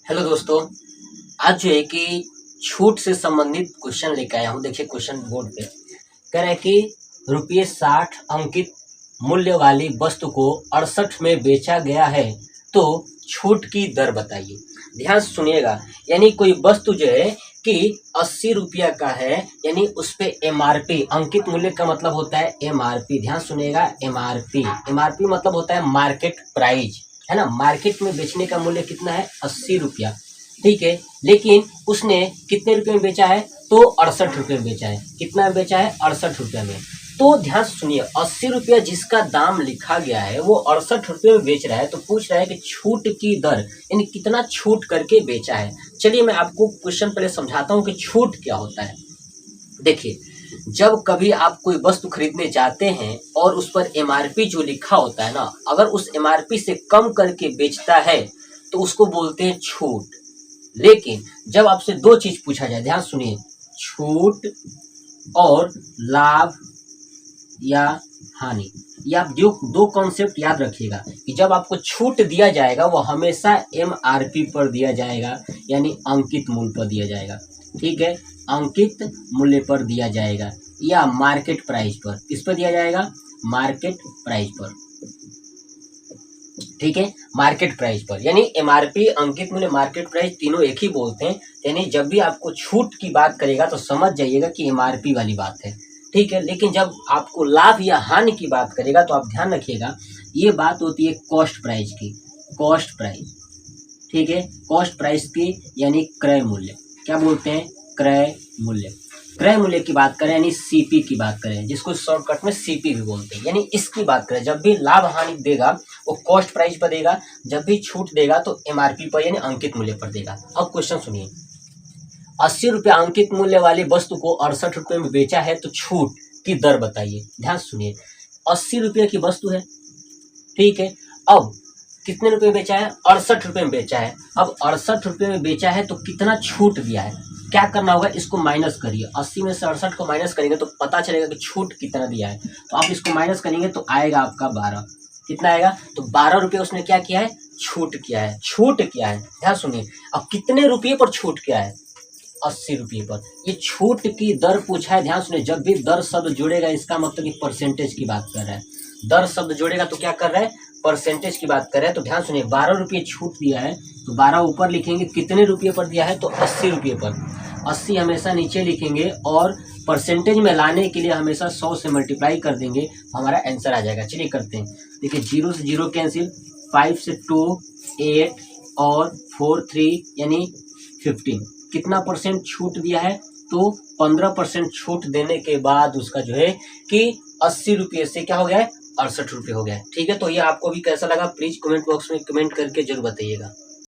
Hello दोस्तों, आज जो है कि छूट से संबंधित क्वेश्चन लेकर आया हूँ। देखिए क्वेश्चन बोर्ड पे कह रहा है कि ₹60 अंकित मूल्य वाली वस्तु को 68 में बेचा गया है, तो छूट की दर बताइए। ध्यान से सुनिएगा, यानी कोई वस्तु जो है कि 80 रुपया का है, यानी उस पे एमआरपी, अंकित मूल्य का मतलब होता है एमआरपी। ध्यान सुनिएगा, एमआरपी एमआरपी मतलब होता है मार्केट प्राइस, है ना। मार्केट में बेचने का मूल्य कितना है? 80 रुपया, ठीक है। लेकिन उसने कितने रुपए में बेचा है? तो 68 रुपये में बेचा है। कितना में बेचा है? 68 रुपये में। तो ध्यान से सुनिए, 80 रुपया जिसका दाम लिखा गया है वो 68 रुपये में बेच रहा है, तो पूछ रहा है कि छूट की दर, यानी कितना छूट करके बेचा है। चलिए मैं आपको क्वेश्चन पहले समझाता हूँ कि छूट क्या होता है। देखिए, जब कभी आप कोई वस्तु खरीदने जाते हैं और उस पर एमआरपी जो लिखा होता है ना, अगर उस एमआरपी से कम करके बेचता है तो उसको बोलते हैं छूट। लेकिन जब आपसे दो चीज पूछा जाए, ध्यान सुनिए, छूट और लाभ या हानि, ये आप दो कॉन्सेप्ट याद रखिएगा कि जब आपको छूट दिया जाएगा वो हमेशा एमआरपी पर दिया जाएगा, यानी अंकित मूल्य पर दिया जाएगा। ठीक है, अंकित मूल्य पर दिया जाएगा या मार्केट प्राइस पर। किस पर दिया जाएगा? मार्केट प्राइस पर। ठीक है, मार्केट प्राइस पर, यानी एमआरपी, अंकित मूल्य, मार्केट प्राइस तीनों एक ही बोलते हैं। यानी जब भी आपको छूट की बात करेगा तो समझ जाइएगा कि एमआरपी वाली बात है। ठीक है, लेकिन जब आपको लाभ या हानि की बात करेगा तो आप ध्यान रखिएगा, ये बात होती है कॉस्ट प्राइस की। कॉस्ट प्राइस, ठीक है, कॉस्ट प्राइस की यानी क्रय मूल्य। क्या बोलते हैं? क्रय मूल्य। क्रय मूल्य की बात करें यानी सीपी की बात करें, जिसको शॉर्टकट में सीपी भी बोलते हैं, यानी इसकी बात करें। जब भी लाभ हानि देगा वो कॉस्ट प्राइस पर देगा, जब भी छूट देगा तो एमआरपी पर यानी अंकित मूल्य पर देगा। अब क्वेश्चन सुनिए, 80 रुपया अंकित मूल्य वाली वस्तु को 68 रुपये में बेचा है, तो छूट की दर बताइए। ध्यान सुनिए, 80 रुपये की वस्तु है, ठीक है। अब कितने रुपए में बेचा है? 68 रुपये में बेचा है। अब 68 रुपये में बेचा है तो कितना छूट दिया है? क्या करना होगा? इसको माइनस करिए, 80 में से 68 को माइनस करेंगे तो पता चलेगा कि छूट कितना दिया है। तो आप इसको माइनस करेंगे तो आएगा आपका 12। कितना आएगा? तो 12 रुपये उसने क्या किया है? छूट किया है। छूट किया है, ध्यान सुनिए। अब कितने रुपये पर छूट किया है? 80 रुपये पर। ये छूट की दर पूछा है। ध्यान सुनिए, जब भी दर शब्द जुड़ेगा इसका मतलब कि परसेंटेज की बात कर रहा है। दर शब्द जोड़ेगा तो क्या कर रहा है? परसेंटेज की बात कर रहे हैं। तो ध्यान सुनिए, 12 रुपये छूट दिया है तो 12 ऊपर लिखेंगे, कितने रुपये पर दिया है? तो 80 रुपये पर। 80 हमेशा नीचे लिखेंगे और परसेंटेज में लाने के लिए हमेशा 100 से मल्टीप्लाई कर देंगे, हमारा आंसर आ जाएगा। चलिए करते हैं। देखिए, 0 से 0 कैंसिल, 5 से 2 8 और 4 3 यानी 15। कितना परसेंट छूट दिया है? तो 15% छूट देने के बाद उसका जो है कि 80 रुपये से क्या हो गया है? 68 रुपये हो गया है। ठीक है, तो ये आपको भी कैसा लगा प्लीज कमेंट बॉक्स में कमेंट करके जरूर बताइएगा।